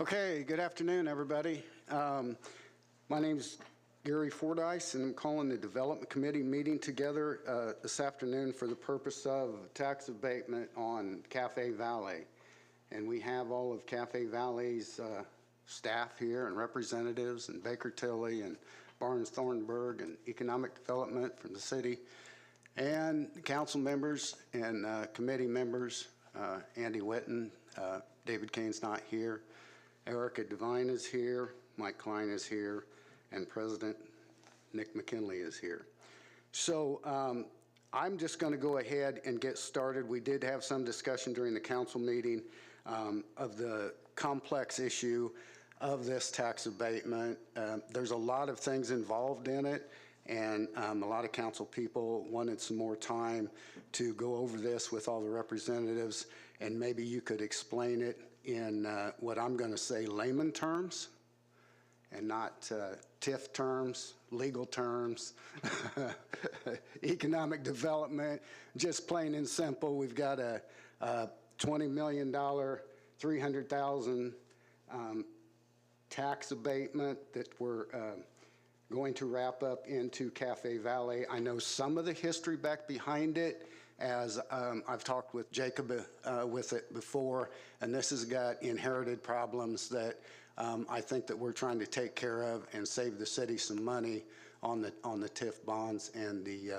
Okay, good afternoon, everybody. My name is Gary Fordyce, and I'm calling the Development Committee meeting together this afternoon for the purpose of tax abatement on Cafe Valley. And we have all of Cafe Valley's staff here and representatives, and Baker Tilly and Barnes Thornburg and Economic Development from the city, and council members and committee members. Andy Witten, David Kane's not here. Erica Devine is here, Mike Klein is here, and President Nick McKinley is here. So I'm just going to go ahead and get started. We did have some discussion during the council meeting of the complex issue of this tax abatement. There's a lot of things involved in it, and a lot of council people wanted some more time to go over this with all the representatives, and maybe you could explain it in what I'm going to say layman terms and not TIF terms, legal terms, economic development, just plain and simple. We've got a $20 million, $300,000 tax abatement that we're going to wrap up into Cafe Valley. I know some of the history back behind it, as I've talked with Jacob with it before, and this has got inherited problems that I think that we're trying to take care of and save the city some money on the TIF bonds and the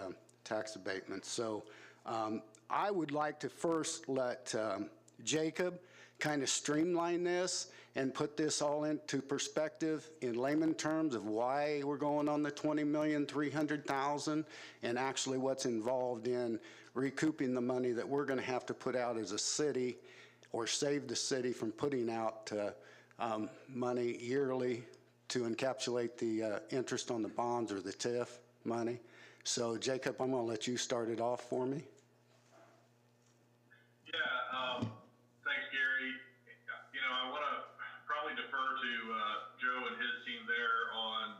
tax abatement. So I would like to first let Jacob kind of streamline this and put this all into perspective in layman terms of why we're going on the $20,300,000 and actually what's involved in recouping the money that we're going to have to put out as a city, or save the city from putting out money yearly to encapsulate the interest on the bonds or the TIF money. So Jacob, I'm going to let you start it off for me. Yeah, thanks, Gary. You know, I want to probably defer to Joe and his team there on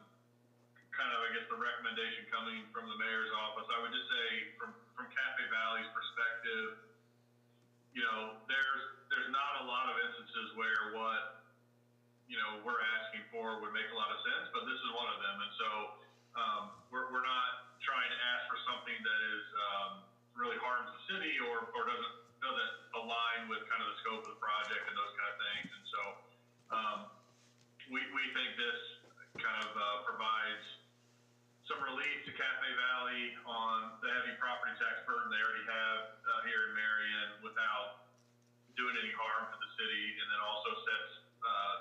kind of, I guess, the recommendation coming from the mayor's office. I would just say from Cafe Valley's perspective, you know, there's not a lot of instances where what, you know, we're asking for would make a lot of sense, but this is one of them. And so we're not trying to ask for something that is really harms the city or doesn't align with kind of the scope of the project and those kind of things. And so we think this kind of provides some relief to Cafe Valley on the heavy property tax burden they already have here in Marion without doing any harm to the city, and then also sets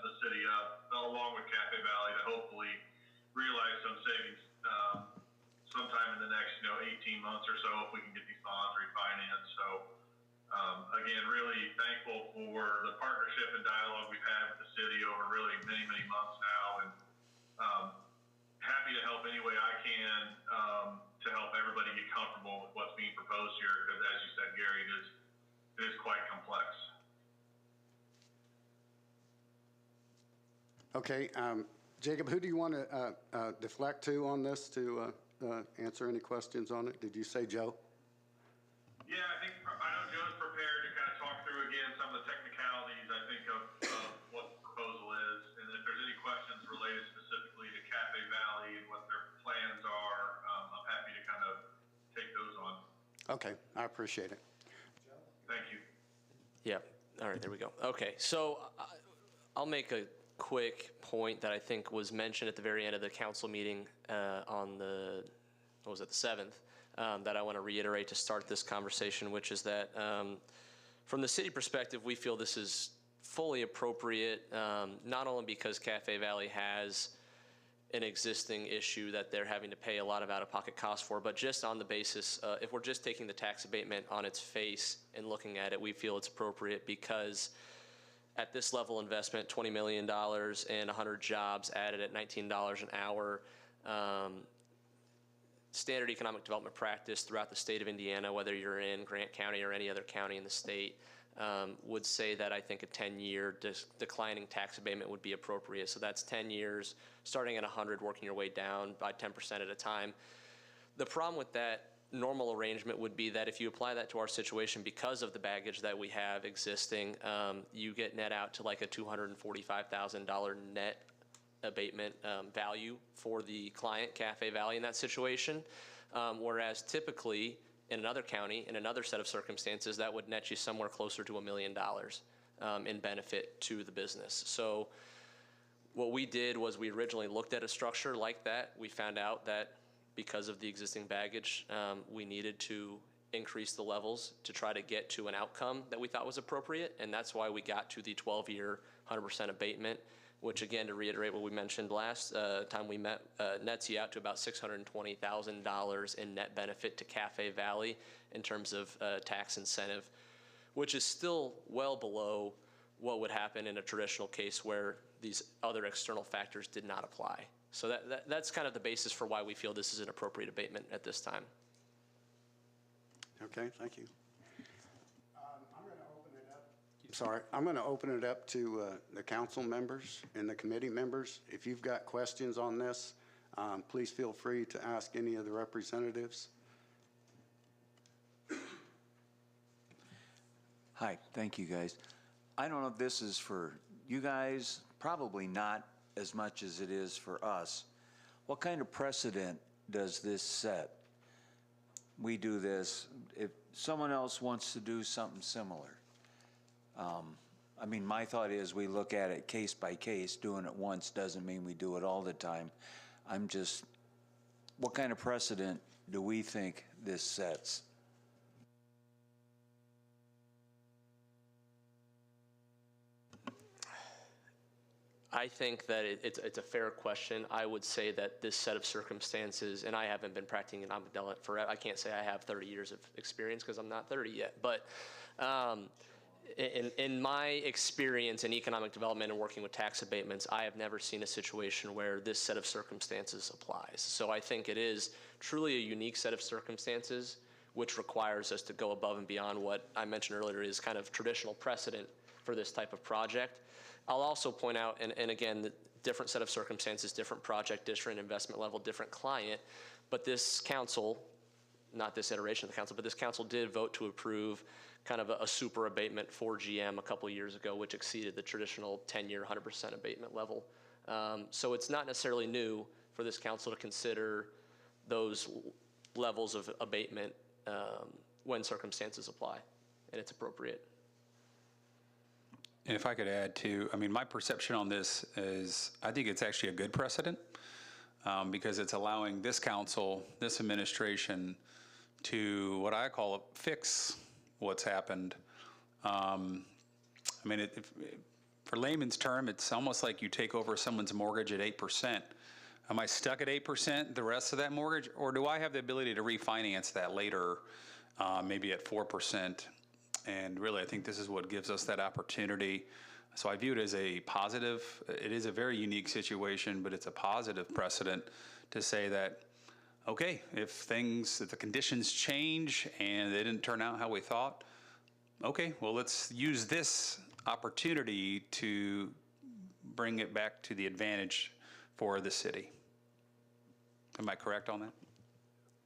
the city up along with Cafe Valley to hopefully realize some savings sometime in the next 18 months or so if we can get these bonds refinanced. So again, really thankful for the partnership and dialogue we've had with the city over really many months now, and happy to help any way I can to help everybody get comfortable with what's being proposed here, because as you said, Gary, it is quite complex. Okay, Jacob, who do you want to deflect to on this to answer any questions on it? Did you say Joe? Yeah, I know Joe's prepared to kind of talk through again some of the technicalities, I think, of what the proposal is, and if there's any questions related specifically to Cafe Valley and what their plans are, I'm happy to kind of take those on. Okay, I appreciate it. Thank you. Yeah, all right, there we go. Okay, so I'll make a quick point that I think was mentioned at the very end of the council meeting on the, what was it, the 7th, that I want to reiterate to start this conversation, which is that from the city perspective, we feel this is fully appropriate, not only because Cafe Valley has an existing issue that they're having to pay a lot of out-of-pocket costs for, but just on the basis, if we're just taking the tax abatement on its face and looking at it, we feel it's appropriate because at this level investment, $20 million and 100 jobs added at $19 an hour, standard economic development practice throughout the state of Indiana, whether you're in Grant County or any other county in the state, would say that I think a 10-year declining tax abatement would be appropriate. So that's 10 years, starting at 100, working your way down by 10% at a time. The problem with that normal arrangement would be that if you apply that to our situation, because of the baggage that we have existing, you get net out to like a $245,000 net abatement value for the client, Cafe Valley, in that situation. Whereas typically in another county, in another set of circumstances, that would net you somewhere closer to $1 million in benefit to the business. So what we did was we originally looked at a structure like that. We found out that because of the existing baggage, we needed to increase the levels to try to get to an outcome that we thought was appropriate, and that's why we got to the 12-year 100% abatement, which, again, to reiterate what we mentioned last time we met, nets you out to about $620,000 in net benefit to Cafe Valley in terms of tax incentive, which is still well below what would happen in a traditional case where these other external factors did not apply. So that's kind of the basis for why we feel this is an appropriate abatement at this time. Okay, thank you. I'm going to open it up. Sorry, I'm going to open it up to the council members and the committee members. If you've got questions on this, please feel free to ask any of the representatives. Hi, thank you, guys. I don't know if this is for you guys, probably not as much as it is for us. What kind of precedent does this set? We do this. If someone else wants to do something similar, I mean, my thought is we look at it case by case. Doing it once doesn't mean we do it all the time. I'm just, what kind of precedent do we think this sets? I think that it's a fair question. I would say that this set of circumstances, and I haven't been practicing in Amygdala forever. I can't say I have 30 years of experience because I'm not 30 yet. But in my experience in economic development and working with tax abatements, I have never seen a situation where this set of circumstances applies. So I think it is truly a unique set of circumstances which requires us to go above and beyond what I mentioned earlier is kind of traditional precedent for this type of project. I'll also point out, and again, the different set of circumstances, different project, different investment level, different client, but this council, not this iteration of the council, but this council did vote to approve kind of a super abatement for GM a couple of years ago, which exceeded the traditional 10-year 100% abatement level. So it's not necessarily new for this council to consider those levels of abatement when circumstances apply, and it's appropriate. And if I could add to, I mean, my perception on this is I think it's actually a good precedent because it's allowing this council, this administration to what I call fix what's happened. I mean, for layman's term, it's almost like you take over someone's mortgage at 8%. Am I stuck at 8% the rest of that mortgage, or do I have the ability to refinance that later, maybe at 4%? And really, I think this is what gives us that opportunity. So I view it as a positive. It is a very unique situation, but it's a positive precedent to say that, okay, if the conditions change and they didn't turn out how we thought, okay, well, let's use this opportunity to bring it back to the advantage for the city. Am I correct on that?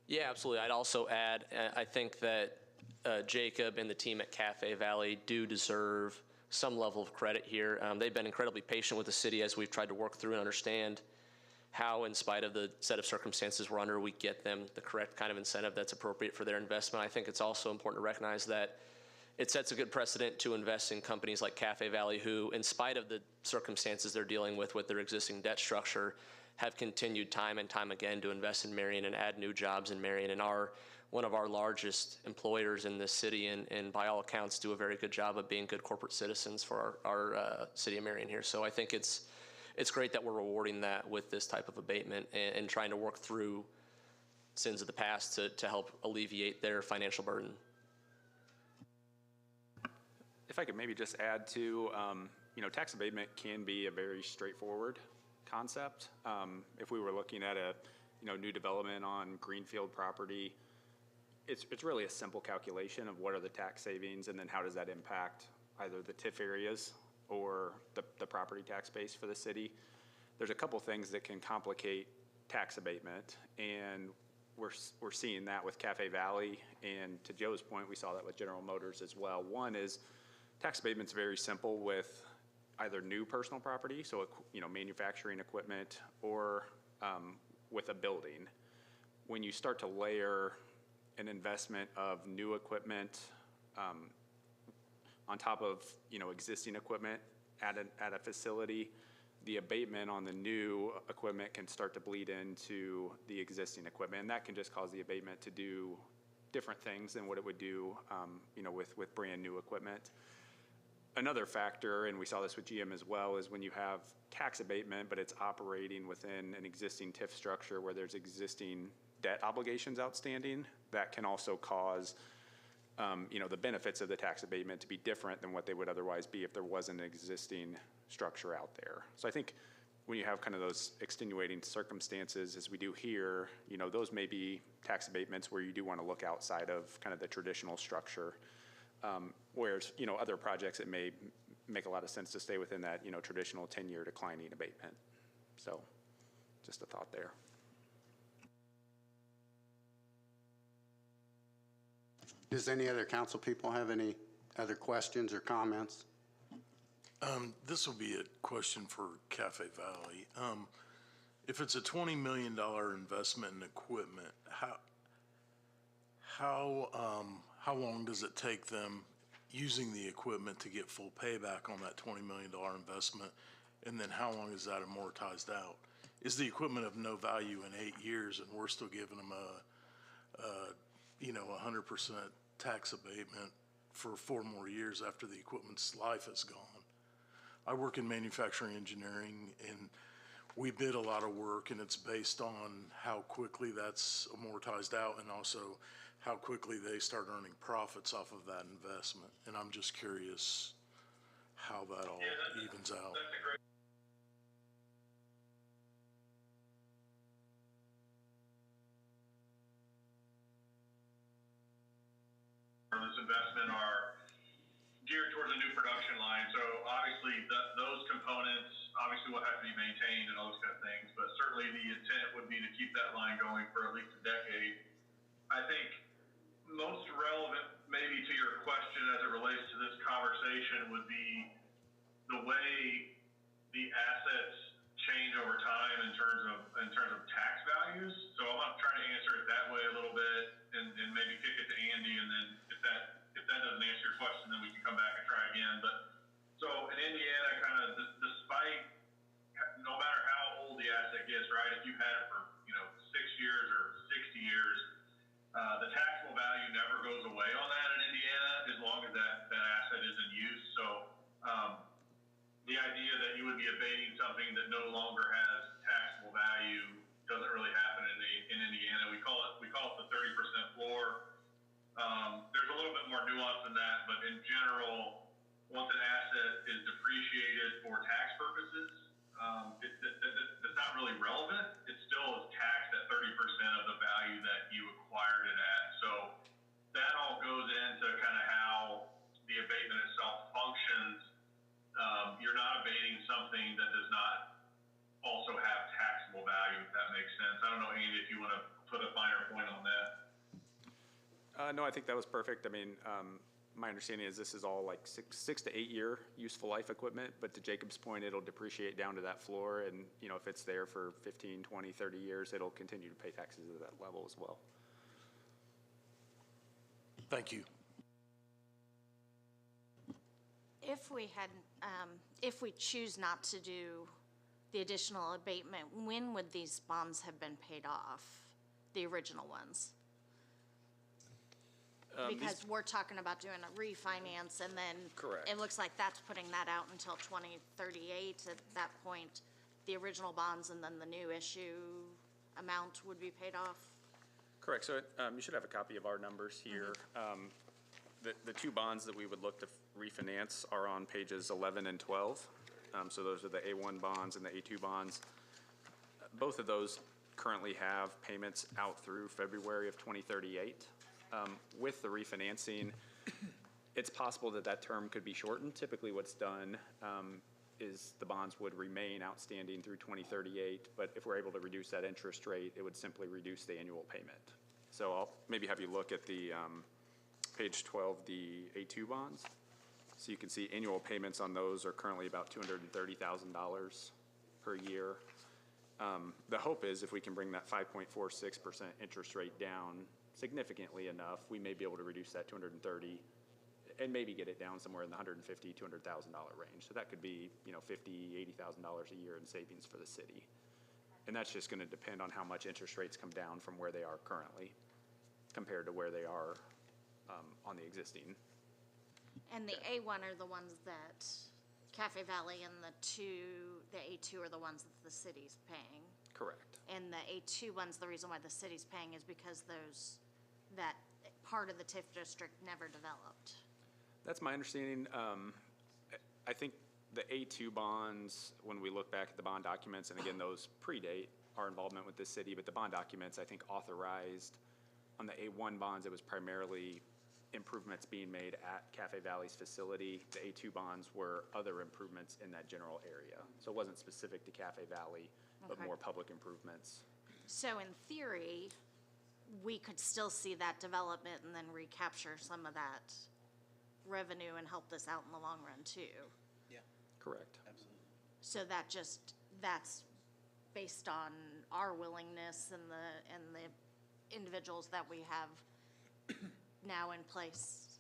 Yeah, absolutely. I'd also add, I think that Jacob and the team at Cafe Valley do deserve some level of credit here. They've been incredibly patient with the city as we've tried to work through and understand how, in spite of the set of circumstances we're under, we get them the correct kind of incentive that's appropriate for their investment. I think it's also important to recognize that it sets a good precedent to invest in companies like Cafe Valley, who, in spite of the circumstances they're dealing with their existing debt structure, have continued time and time again to invest in Marion and add new jobs in Marion, and are one of our largest employers in this city, and by all accounts do a very good job of being good corporate citizens for our city of Marion here. So I think it's great that we're rewarding that with this type of abatement and trying to work through sins of the past to help alleviate their financial burden. If I could maybe just add to, tax abatement can be a very straightforward concept. If we were looking at a, new development on greenfield property, it's really a simple calculation of what are the tax savings and then how does that impact either the TIF areas or the property tax base for the city. There's a couple things that can complicate tax abatement, and we're seeing that with Cafe Valley, and to Joe's point, we saw that with General Motors as well. One is tax abatement's very simple with either new personal property, so manufacturing equipment, or with a building. When you start to layer an investment of new equipment on top of existing equipment at a facility, the abatement on the new equipment can start to bleed into the existing equipment, and that can just cause the abatement to do different things than what it would do, with brand new equipment. Another factor, and we saw this with GM as well, is when you have tax abatement, but it's operating within an existing TIF structure where there's existing debt obligations outstanding, that can also cause the benefits of the tax abatement to be different than what they would otherwise be if there wasn't an existing structure out there. So I think when you have kind of those extenuating circumstances, as we do here, those may be tax abatements where you do want to look outside of kind of the traditional structure. Whereas, other projects, it may make a lot of sense to stay within that, traditional 10-year declining abatement. So just a thought there. Does any other council people have any other questions or comments? This will be a question for Cafe Valley. If it's a $20 million investment in equipment, how long does it take them using the equipment to get full payback on that $20 million investment? And then how long is that amortized out? Is the equipment of no value in 8 years and we're still giving them a 100% tax abatement for 4 more years after the equipment's life is gone? I work in manufacturing engineering, and we bid a lot of work, and it's based on how quickly that's amortized out and also how quickly they start earning profits off of that investment. And I'm just curious how that all evens out. That's a great. This investment are geared towards a new production line. So obviously those components obviously will have to be maintained and all those kind of things, but certainly the intent would be to keep that line going for at least a decade. I think most relevant maybe to your question as it relates to this conversation would be the way the assets change over time in terms of tax values. So I'm going to try to answer it that way a little bit and maybe kick it to Andy, and then if that doesn't answer your question, then we can come back and try again. But so in Indiana, kind of despite no matter how old the asset gets, right? If you had it for 6 years or 60 years, the taxable value never goes away on that in Indiana as long as that asset is in use. So the idea that you would be abating something that no longer has taxable value doesn't really happen in Indiana. We call it the 30% floor. There's a little bit more nuance than that, but in general, once an asset is depreciated for tax purposes, it's not really relevant. It still is taxed at 30% of the value that you acquired it at. So that all goes into kind of how the abatement itself functions. You're not abating something that does not also have taxable value, if that makes sense. I don't know, Andy, if you want to put a finer point on that. No, I think that was perfect. I mean, my understanding is this is all like 6 to 8 year useful life equipment, but to Jacob's point, it'll depreciate down to that floor, and if it's there for 15, 20, 30 years, it'll continue to pay taxes at that level as well. Thank you. If we choose not to do the additional abatement, when would these bonds have been paid off, the original ones? Because we're talking about doing a refinance, and then Correct. It looks like that's putting that out until 2038. At that point, the original bonds and then the new issue amount would be paid off. Correct. So you should have a copy of our numbers here. The 2 bonds that we would look to refinance are on pages 11 and 12. So those are the A1 bonds and the A2 bonds. Both of those currently have payments out through February of 2038. With the refinancing, it's possible that term could be shortened. Typically what's done is the bonds would remain outstanding through 2038, but if we're able to reduce that interest rate, it would simply reduce the annual payment. So I'll maybe have you look at the page 12, the A2 bonds. So you can see annual payments on those are currently about $230,000 per year. The hope is if we can bring that 5.46% interest rate down significantly enough, we may be able to reduce that 230 and maybe get it down somewhere in the $150,000, $200,000 range. So that could be, $50,000, $80,000 a year in savings for the city. And that's just gonna depend on how much interest rates come down from where they are currently compared to where they are on the existing. And the A1 are the ones that Cafe Valley and the A2 are the ones that the city's paying. Correct. And the A2 ones, the reason why the city's paying is because that part of the TIF district never developed. That's my understanding. I think the A2 bonds, when we look back at the bond documents, and again, those predate our involvement with the city, but the bond documents, I think, authorized on the A1 bonds, it was primarily improvements being made at Cafe Valley's facility. The A2 bonds were other improvements in that general area. So it wasn't specific to Cafe Valley, but Okay. more public improvements. So in theory, we could still see that development and then recapture some of that revenue and help this out in the long run too. Correct. So that's based on our willingness and the individuals that we have now in place,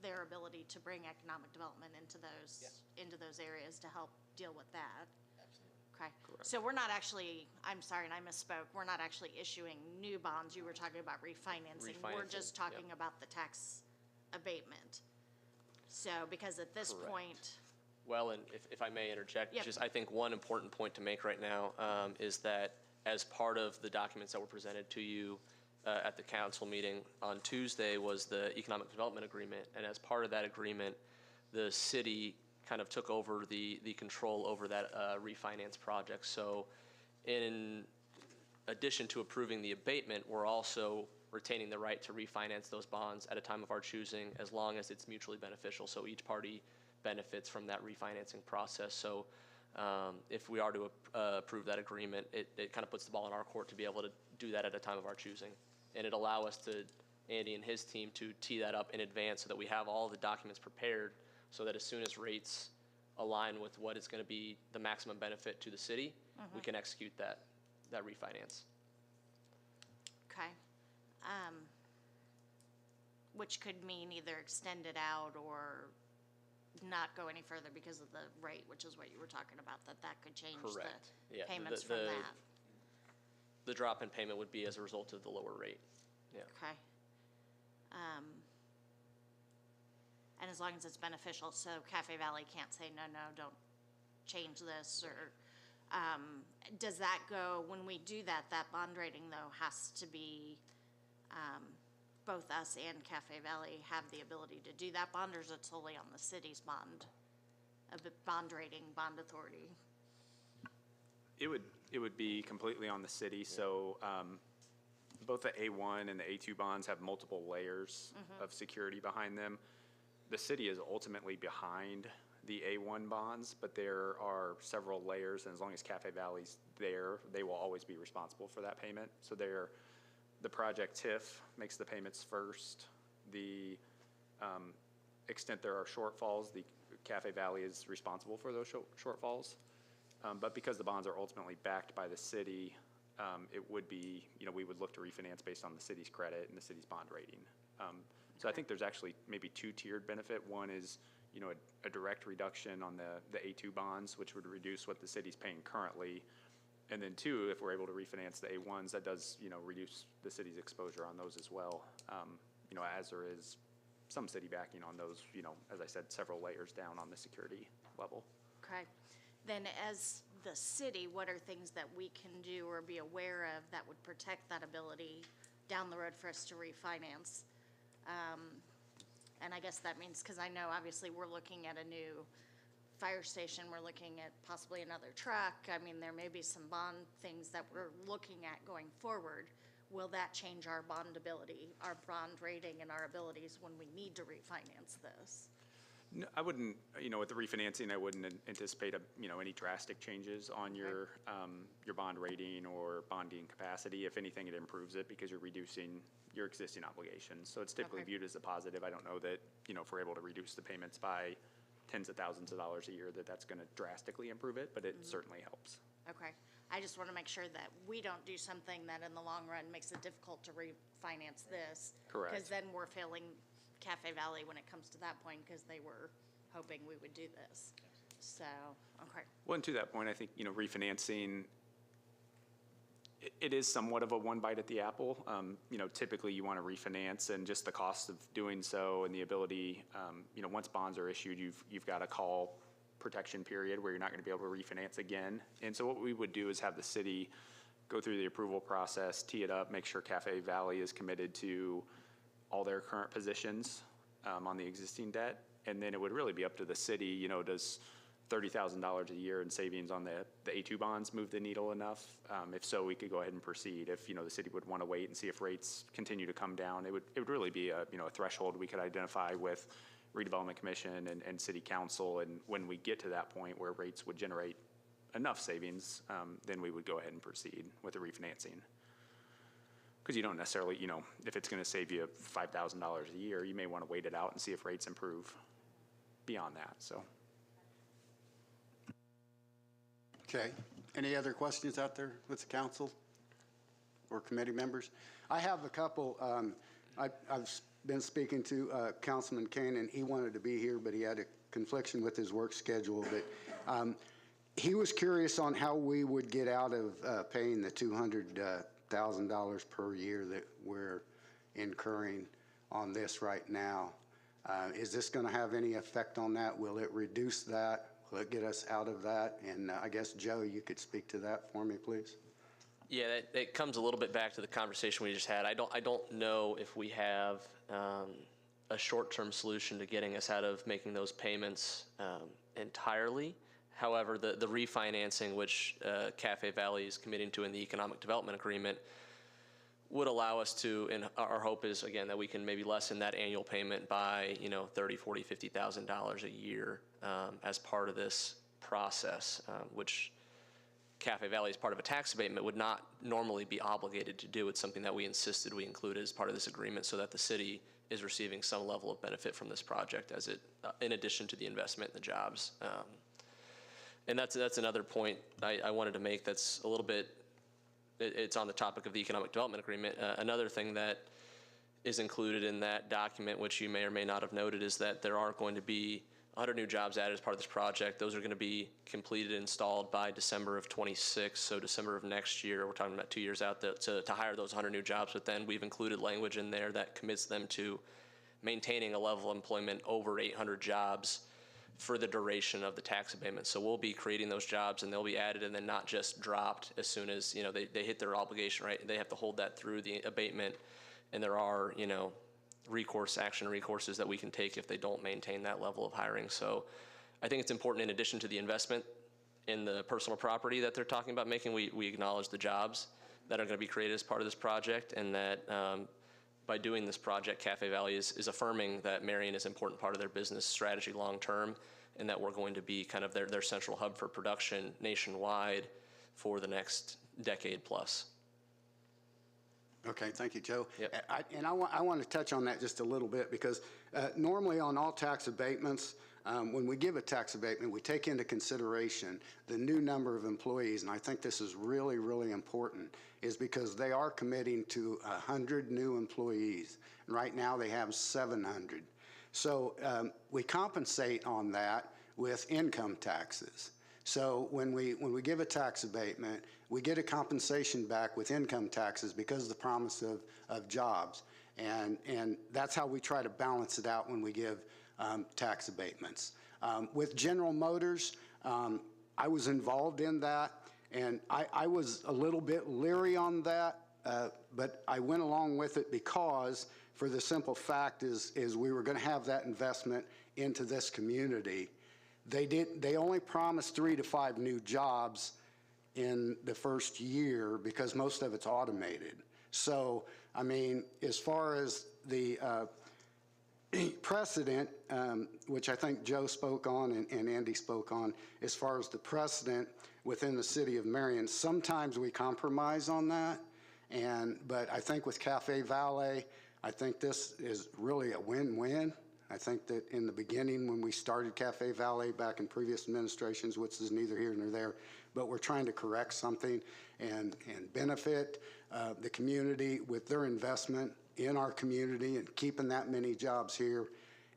their ability to bring economic development into those areas to help deal with that. Okay, so we're not actually, I'm sorry, and I misspoke, we're not actually issuing new bonds, you were talking about refinancing. We're Refinancing, just talking about the tax abatement. So, because at this point, Well, and if I may interject, Yep. just I think one important point to make right now is that as part of the documents that were presented to you at the council meeting on Tuesday was the economic development agreement, and as part of that agreement, the city kind of took over the control over that refinance project. So in addition to approving the abatement, we're also retaining the right to refinance those bonds at a time of our choosing as long as it's mutually beneficial. So each party benefits from that refinancing process. So if we are to approve that agreement, it kind of puts the ball in our court to be able to do that at a time of our choosing. And it allow us to, Andy and his team, to tee that up in advance so that we have all the documents prepared so that as soon as rates align with what is going to be the maximum benefit to the city, we can execute that refinance. okay. Which could mean either extend it out or not go any further because of the rate, which is what you were talking about, that could change Correct. the Yeah, payments from that. The drop in payment would be as a result of the lower rate. Yeah. Okay. And as long as it's beneficial, so Cafe Valley can't say, no, don't change this, or, does that go, when we do that bond rating though has to be, both us and Cafe Valley have the ability to do that bond, or is it solely on the city's bond rating, bond authority? It would be completely on the city. So both the A1 and the A2 bonds have multiple layers of security behind them. The city is ultimately behind the A1 bonds, but there are several layers, and as long as Cafe Valley's there, they will always be responsible for that payment. So the project TIF makes the payments first. The extent there are shortfalls, the Cafe Valley is responsible for those shortfalls. But because the bonds are ultimately backed by the city, it would be, we would look to refinance based on the city's credit and the city's bond rating. So I think there's actually maybe two-tiered benefit. One is, a direct reduction on the A2 bonds, which would reduce what the city's paying currently. And then two, if we're able to refinance the A1s, that does, reduce the city's exposure on those as well. As there is some city backing on those, as I said, several layers down on the security level. Okay. Then as the city, what are things that we can do or be aware of that would protect that ability down the road for us to refinance? And I guess that means, because I know obviously we're looking at a new fire station, we're looking at possibly another truck. I mean, there may be some bond things that we're looking at going forward. Will that change our bondability, our bond rating, and our abilities when we need to refinance this? No, I wouldn't, with the refinancing, I wouldn't anticipate any drastic changes on your bond rating or bonding capacity. If anything, it improves it because you're reducing your existing obligations. So it's typically Okay. viewed as a positive. I don't know that, if we're able to reduce the payments by tens of thousands of dollars a year, that's going to drastically improve it, but it certainly helps. Okay. I just want to make sure that we don't do something that in the long run makes it difficult to refinance this. Correct. Because then we're failing Cafe Valley when it comes to that point, because they were hoping we would do this. So, okay. Well, and to that point, I think, refinancing, it is somewhat of a one bite at the apple. Typically you want to refinance, and just the cost of doing so and the ability, once bonds are issued, you've got a call protection period where you're not going to be able to refinance again. And so what we would do is have the city go through the approval process, tee it up, make sure Cafe Valley is committed to all their current positions on the existing debt. And then it would really be up to the city, does $30,000 a year in savings on the A2 bonds move the needle enough? If so, we could go ahead and proceed. If, the city would want to wait and see if rates continue to come down, it would really be a threshold we could identify with redevelopment commission and city council. And when we get to that point where rates would generate enough savings, then we would go ahead and proceed with the refinancing. Because you don't necessarily, if it's going to save you $5,000 a year, you may want to wait it out and see if rates improve beyond that. So. Okay. Any other questions out there with the council or committee members? I have a couple. I've been speaking to Councilman Kane, and he wanted to be here, but he had a confliction with his work schedule. But he was curious on how we would get out of paying the $200,000 per year that we're incurring on this right now. Is this going to have any effect on that? Will it reduce that? Will it get us out of that? And I guess, Joe, you could speak to that for me, please. Yeah, it comes a little bit back to the conversation we just had. I don't know if we have a short-term solution to getting us out of making those payments entirely. However, the refinancing, which Cafe Valley is committing to in the economic development agreement, would allow us to, and our hope is, again, that we can maybe lessen that annual payment by, $30,000, $40,000, $50,000 a year as part of this process, which Cafe Valley, as part of a tax abatement, would not normally be obligated to do. It's something that we insisted we included as part of this agreement so that the city is receiving some level of benefit from this project as it, in addition to the investment and the jobs. And that's another point I wanted to make that's a little bit, it's on the topic of the economic development agreement. Another thing that is included in that document, which you may or may not have noted, is that there are going to be 100 new jobs added as part of this project. Those are going to be completed and installed by December of 26, so December of next year. We're talking about 2 years out to hire those 100 new jobs, but then we've included language in there that commits them to maintaining a level of employment over 800 jobs for the duration of the tax abatement. So we'll be creating those jobs, and they'll be added and then not just dropped as soon as they hit their obligation, right? They have to hold that through the abatement, and there are recourses that we can take if they don't maintain that level of hiring. So I think it's important, in addition to the investment in the personal property that they're talking about making, we acknowledge the jobs that are going to be created as part of this project, and that by doing this project, Cafe Valley is affirming that Marion is an important part of their business strategy long term, and that we're going to be kind of their central hub for production nationwide for the next decade plus. Okay, thank you, Joe. Yep. I want to touch on that just a little bit, because normally on all tax abatements, when we give a tax abatement, we take into consideration the new number of employees, and I think this is really, really important, is because they are committing to 100 new employees, and right now they have 700. So we compensate on that with income taxes. So when we give a tax abatement, we get a compensation back with income taxes because of the promise of jobs. And that's how we try to balance it out when we give tax abatements. With General Motors, I was involved in that, and I was a little bit leery on that, but I went along with it because, for the simple fact is we were going to have that investment into this community. They only promised 3 to 5 new jobs in the first year because most of it's automated. So, I mean, as far as the precedent, which I think Joe spoke on and Andy spoke on, as far as the precedent within the city of Marion, sometimes we compromise on that. But I think with Cafe Valet, I think this is really a win-win. I think that in the beginning, when we started Cafe Valet back in previous administrations, which is neither here nor there, but we're trying to correct something and benefit the community with their investment in our community and keeping that many jobs here.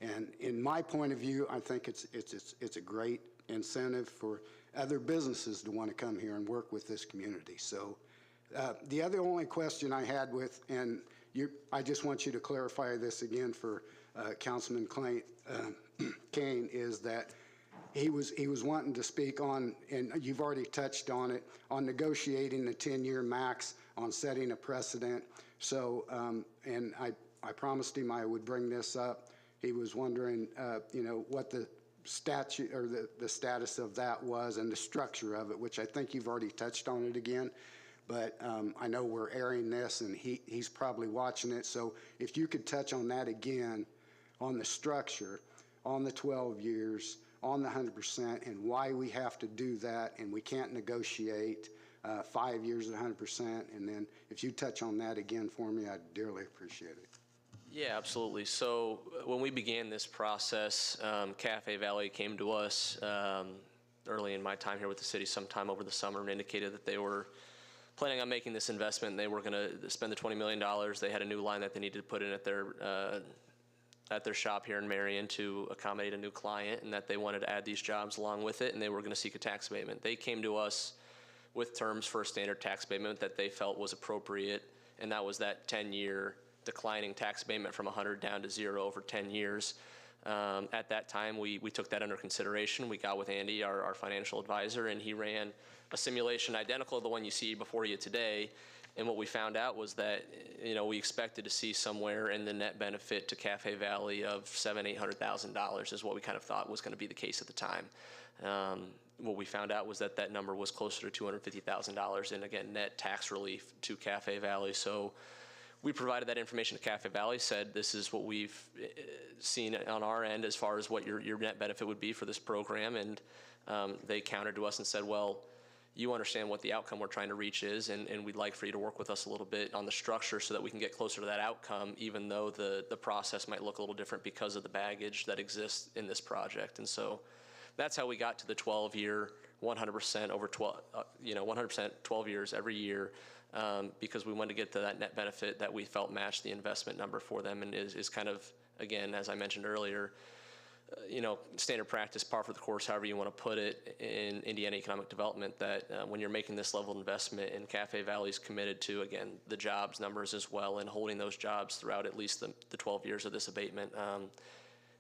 And in my point of view, I think it's a great incentive for other businesses to want to come here and work with this community. So the other only question I had with, and I just want you to clarify this again for Councilman Kane, is that he was wanting to speak on, and you've already touched on it, on negotiating the 10-year max, on setting a precedent. So, and I promised him I would bring this up. He was wondering, what the statute or the status of that was and the structure of it, which I think you've already touched on it again. But I know we're airing this, and he's probably watching it. So if you could touch on that again, on the structure, on the 12 years, on the 100%, and why we have to do that, and we can't negotiate 5 years at 100%. And then if you touch on that again for me, I'd dearly appreciate it. Yeah, absolutely. So when we began this process, Cafe Valet came to us early in my time here with the city sometime over the summer and indicated that they were planning on making this investment, and they were going to spend the $20 million. They had a new line that they needed to put in at their shop here in Marion to accommodate a new client, and that they wanted to add these jobs along with it, and they were going to seek a tax abatement. They came to us with terms for a standard tax abatement that they felt was appropriate, and that was that 10-year declining tax abatement from 100 down to 0 over 10 years. At that time, we took that under consideration. We got with Andy, our financial advisor, and he ran a simulation identical to the one you see before you today. And what we found out was that, we expected to see somewhere in the net benefit to Cafe Valet of $700,000-800,000 is what we kind of thought was going to be the case at the time. What we found out was that number was closer to $250,000 in, again, net tax relief to Cafe Valet. So we provided that information to Cafe Valet, said this is what we've seen on our end as far as what your net benefit would be for this program. And they countered to us and said, well, you understand what the outcome we're trying to reach is, and we'd like for you to work with us a little bit on the structure so that we can get closer to that outcome, even though the process might look a little different because of the baggage that exists in this project. And so that's how we got to the 12-year, 100% over 12, 100% 12 years every year, because we wanted to get to that net benefit that we felt matched the investment number for them, and is kind of, again, as I mentioned earlier, standard practice, par for the course, however you want to put it, in Indiana economic development, that when you're making this level of investment, and Cafe Valet's committed to, again, the jobs numbers as well, and holding those jobs throughout at least the 12 years of this abatement,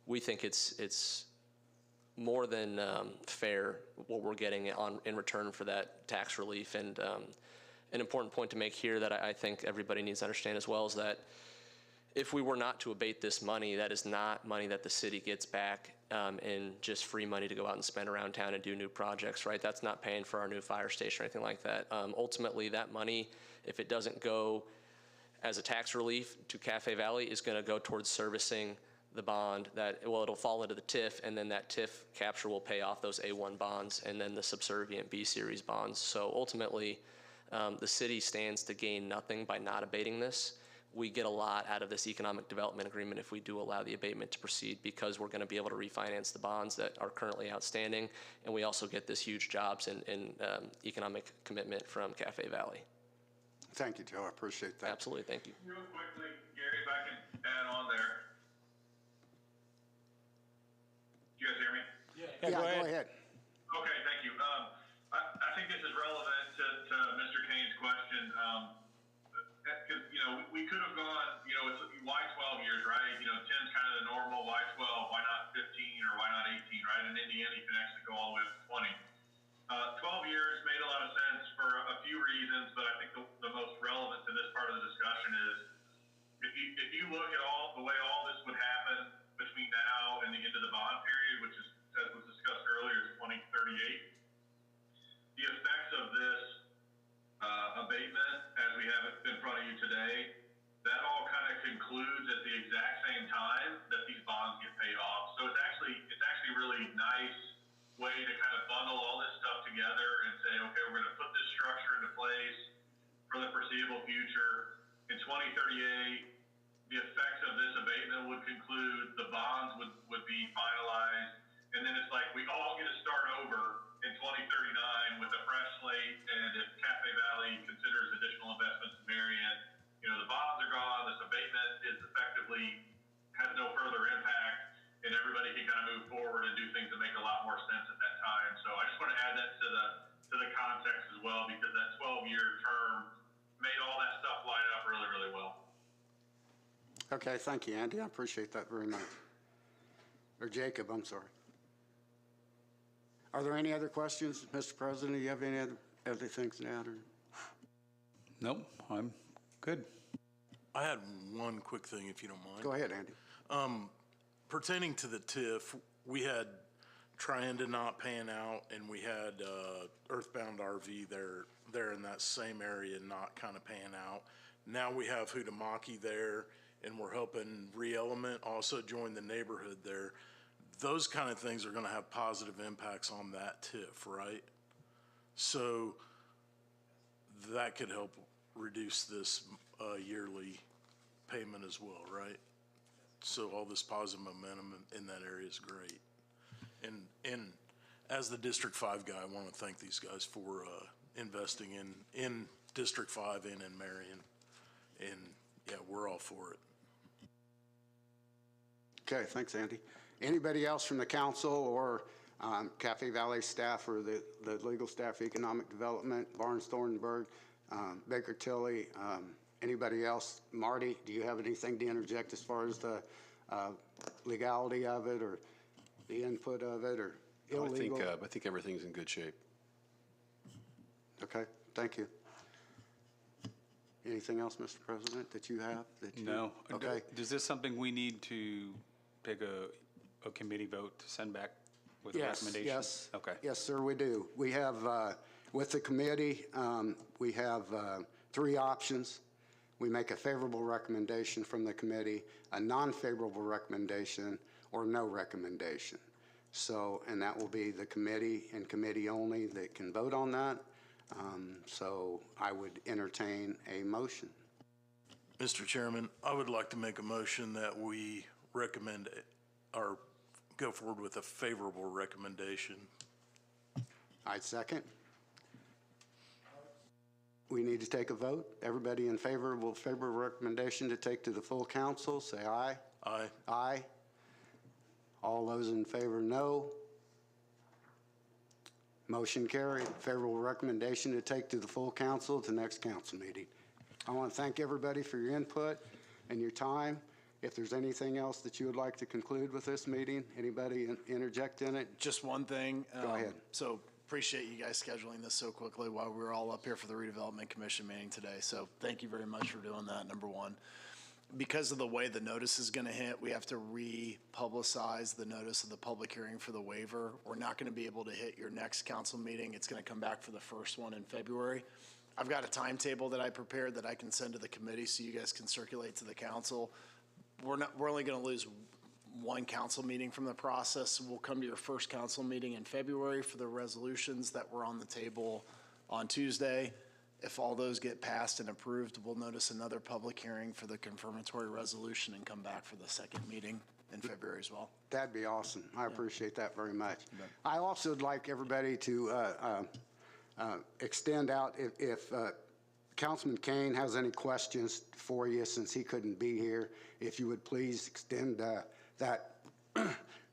we think it's more than fair what we're getting in return for that tax relief. And an important point to make here that I think everybody needs to understand as well is that if we were not to abate this money, that is not money that the city gets back in just free money to go out and spend around town and do new projects, right? That's not paying for our new fire station or anything like that. Ultimately, that money, if it doesn't go as a tax relief to Cafe Valet, is going to go towards servicing the bond it'll fall into the TIF, and then that TIF capture will pay off those A1 bonds and then the subservient B series bonds. So ultimately, the city stands to gain nothing by not abating this. We get a lot out of this economic development agreement if we do allow the abatement to proceed, because we're going to be able to refinance the bonds that are currently outstanding, and we also get this huge jobs and economic commitment from Cafe Valet. Thank you, Joe. I appreciate that. Absolutely. Thank you. Real quickly, Gary, if I can add on there. Do you guys hear me? Yeah, go ahead. Okay, thank you. I think this is relevant to Mr. Kane's question. Because, we could have gone, it's why 12 years, right? 10 is kind of the normal. Why 12? Why not 15 or why not 18, right? In Indiana, you can actually go all the way up to 20. 12 years made a lot of sense for a few reasons, but I think the most relevant to this part of the discussion is if you look at the way all this would happen between now and the end of the bond period, which is, as was discussed earlier, is 2038, the effects of this abatement, as we have it in front of you today, that all kind of concludes at the exact same time that these nice way to kind of bundle all this stuff together and say, okay, we're going to put this structure into place for the foreseeable future. In 2038, the effects of this abatement would conclude, the bonds would be finalized, and then it's like we all get to start over in 2039 with a fresh slate, and if Cafe Valley considers additional investments in Marion, the bonds are gone, this abatement is effectively, has no further impact, and everybody can kind of move forward and do things that make a lot more sense at that time. So I just want to add that to the context as well, because that 12-year term made all that stuff line up really, really well. Okay, thank you, Andy. I appreciate that very much. Or Jacob, I'm sorry. Are there any other questions, Mr. President? Do you have any other things to add? Or? Nope, I'm good. I had one quick thing, if you don't mind. Go ahead, Andy. Pertaining to the TIF, we had Trienda not paying out, and we had Earthbound RV there in that same area not kind of paying out. Now we have Hudamaki there, and we're hoping Re-Element also join the neighborhood there. Those kind of things are going to have positive impacts on that TIF, right? So that could help reduce this yearly payment as well, right? So all this positive momentum in that area is great. And as the District 5 guy, I want to thank these guys for investing in District 5 and in Marion. And yeah, we're all for it. Okay, thanks, Andy. Anybody else from the council or Cafe Valley staff or the legal staff, economic development, Barnes Thornburg, Baker Tilly, anybody else? Marty, do you have anything to interject as far as the legality of it or the input of it or illegal? I think everything's in good shape. Okay, thank you. Anything else, Mr. President, that you have? No. Okay. Is this something we need to take a committee vote to send back with a recommendation? Yes. Okay. Yes, sir, we do. We have, with the committee, we have 3 options. We make a favorable recommendation from the committee, a non-favorable recommendation, or no recommendation. So, and that will be the committee and committee only that can vote on that. So I would entertain a motion. Mr. Chairman, I would like to make a motion that we recommend or go forward with a favorable recommendation. I'd second. We need to take a vote. Everybody in favor will favor recommendation to take to the full council, say aye. Aye. Aye. All those in favor, no. Motion carried. Favorable recommendation to take to the full council at the next council meeting. I want to thank everybody for your input and your time. If there's anything else that you would like to conclude with this meeting, anybody interject in it? Just one thing. Go ahead. So appreciate you guys scheduling this so quickly while we were all up here for the redevelopment commission meeting today. So thank you very much for doing that, number one. Because of the way the notice is going to hit, we have to re-publicize the notice of the public hearing for the waiver. We're not going to be able to hit your next council meeting. It's going to come back for the first one in February. I've got a timetable that I prepared that I can send to the committee so you guys can circulate to the council. We're only going to lose one council meeting from the process. We'll come to your first council meeting in February for the resolutions that were on the table on Tuesday. If all those get passed and approved, we'll notice another public hearing for the confirmatory resolution and come back for the second meeting in February as well. That'd be awesome. I appreciate that very much. I also would like everybody to extend out, if Councilman Kane has any questions for you since he couldn't be here, if you would please extend that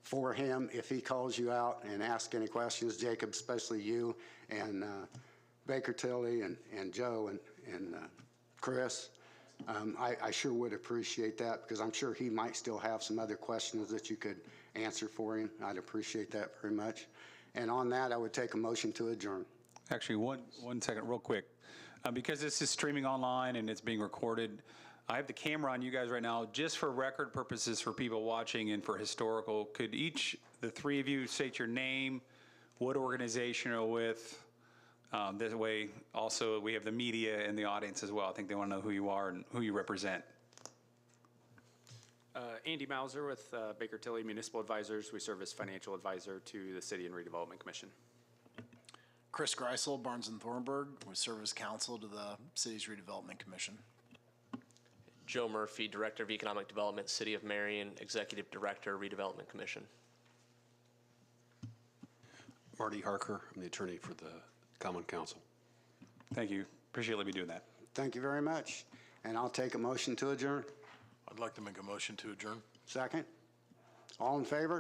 for him if he calls you out and ask any questions, Jacob, especially you, and Baker Tilly and Joe and Chris. I sure would appreciate that because I'm sure he might still have some other questions that you could answer for him. I'd appreciate that very much. And on that, I would take a motion to adjourn. Actually, one second, real quick. Because this is streaming online and it's being recorded, I have the camera on you guys right now. Just for record purposes for people watching and for historical, could the 3 of you state your name, what organization you're with? This way, also, we have the media in the audience as well. I think they want to know who you are and who you represent. Andy Mauser with Baker Tilly Municipal Advisors. We serve as financial advisor to the City and Redevelopment Commission. Chris Greisel, Barnes and Thornburg. We serve as counsel to the city's redevelopment commission. Joe Murphy, Director of Economic Development, City of Marion, Executive Director, Redevelopment Commission. Marty Harker, I'm the attorney for the Common Council. Thank you. Appreciate letting me do that. Thank you very much. And I'll take a motion to adjourn. I'd like to make a motion to adjourn. Second? All in favor?